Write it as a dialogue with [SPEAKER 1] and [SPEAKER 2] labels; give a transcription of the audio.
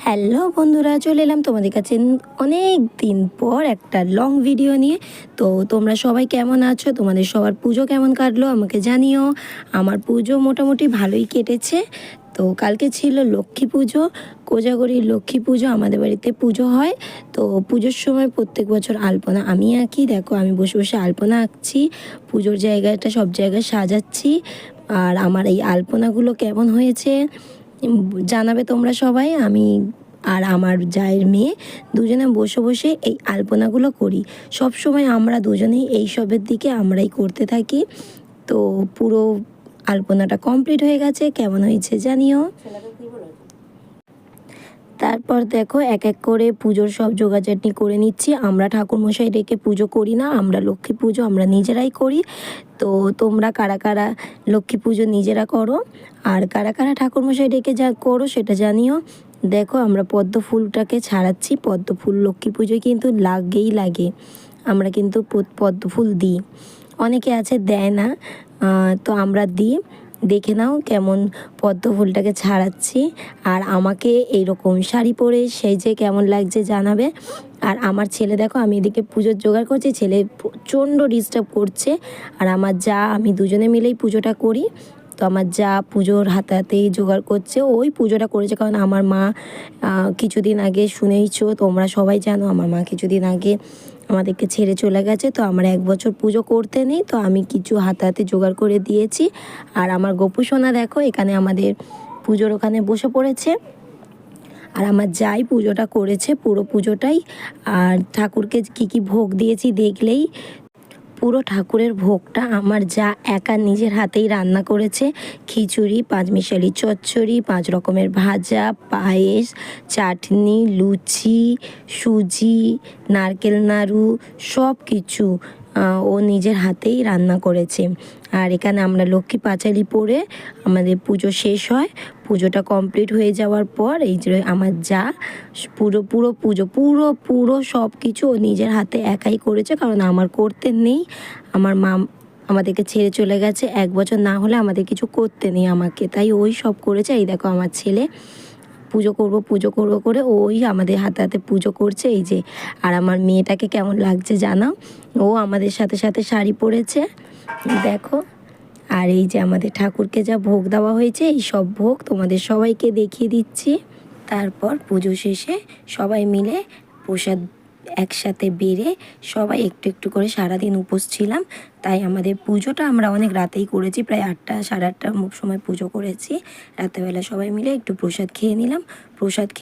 [SPEAKER 1] Hello বন্ধুরা, চলে এলাম তোমাদের কাছে অনেক দিন পর একটা লং ভিডিও নিয়ে। তো তোমরা সবাই কেমন আছো? তোমাদের সবার পুজো কেমন কাটলো আমাকে জানিও। আমার পুজো মোটামুটি ভালোই কেটেছে। তো কালকে ছিল লক্ষ্মী পুজো, কোজাগরীর লক্ষ্মী পুজো। আমাদের বাড়িতে পুজো হয়। তো পুজোর সময় প্রত্যেক বছর আলপনা আমি আঁকি। দেখো আমি বসে বসে আলপনা আঁকছি, পুজোর জায়গাটা সব জায়গায় সাজাচ্ছি। আর আমার এই আলপনাগুলো কেমন হয়েছে জানাবে তোমরা সবাই। আমি আর আমার জায়ের মেয়ে দুজনে বসে বসে এই আলপনাগুলো করি। সব সময় আমরা দুজনেই এই সবের দিকে আমরাই করতে থাকি। তো পুরো আলপনাটা কমপ্লিট হয়ে গেছে, কেমন হয়েছে জানিও। তারপর দেখো এক এক করে পুজোর সব জোগাড়জাটি করে নিচ্ছি। আমরা ঠাকুরমশাই ডেকে পুজো করি না, আমরা লক্ষ্মী পুজো আমরা নিজেরাই করি। তো তোমরা কারা কারা লক্ষ্মী পুজো নিজেরা করো আর কারা কারা ঠাকুরমশাই ডেকে যা করো সেটা জানিও। দেখো আমরা পদ্ম ফুলটাকে ছাড়াচ্ছি। পদ্ম ফুল লক্ষ্মী পুজোয় কিন্তু লাগেই লাগে। আমরা কিন্তু পদ্ম ফুল দিই, অনেকে আছে দেয় না, তো আমরা দিই। দেখে নাও কেমন পদ্ম ফুলটাকে ছাড়াচ্ছি। আর আমাকে এইরকম শাড়ি পরে সেই যে কেমন লাগছে জানাবে। আর আমার ছেলে দেখো, আমি এদিকে পুজোর জোগাড় করছি, ছেলে প্রচণ্ড ডিস্টার্ব করছে। আর আমার যা আমি দুজনে মিলেই পুজোটা করি। তো আমার যা পুজোর হাতে হাতেই জোগাড় করছে, ওই পুজোটা করেছে। কারণ আমার মা কিছুদিন আগে শুনেইছো, তোমরা সবাই জানো আমার মা কিছুদিন আগে আমাদেরকে ছেড়ে চলে গেছে। তো আমার 1 বছর পুজো করতে নেই, তো আমি কিছু হাতে হাতে জোগাড় করে দিয়েছি। আর আমার গপু সোনা দেখো এখানে আমাদের পুজোর ওখানে বসে পড়েছে। আর আমার যাই পুজোটা করেছে পুরো পুজোটাই। আর ঠাকুরকে কী কী ভোগ দিয়েছি দেখলেই। পুরো ঠাকুরের ভোগটা আমার যা একা নিজের হাতেই রান্না করেছে। খিচুড়ি, 5 মিশালি চচ্চড়ি, 5 রকমের ভাজা, পায়েস, চাটনি, লুচি, সুজি, নারকেল নাড়ু, সব কিছু ও নিজের হাতেই রান্না করেছে। আর এখানে আমরা লক্ষ্মী পাঁচালি পরে আমাদের পুজো শেষ হয়। পুজোটা কমপ্লিট হয়ে যাওয়ার পর এই যে আমার যা পুরো পুরো পুজো পুরো পুরো সব কিছু ও নিজের হাতে একাই করেছে। কারণ আমার করতে নেই, আমার মা আমাদেরকে ছেড়ে চলে গেছে। 1 বছর না হলে আমাদের কিছু করতে নেই আমাকে, তাই ওই সব করেছে। এই দেখো আমার ছেলে পুজো করব করে ওই আমাদের হাতে হাতে পুজো করছে এই যে। আর আমার মেয়েটাকে কেমন লাগছে জানাও, ও আমাদের সাথে সাথে শাড়ি পরেছে দেখো। আর এই যে আমাদের ঠাকুরকে যা ভোগ দেওয়া হয়েছে, এই সব ভোগ তোমাদের সবাইকে দেখিয়ে দিচ্ছি। তারপর পুজো শেষে সবাই মিলে প্রসাদ একসাথে বেড়ে সবাই একটু একটু করে সারাদিন উপোস ছিলাম। তাই আমাদের পুজোটা আমরা অনেক রাতেই করেছি, প্রায় 8টা সাড়ে 8টার সময় পুজো করেছি। রাতেরবেলা সবাই মিলে একটু প্রসাদ খেয়ে নিলাম। প্রসাদ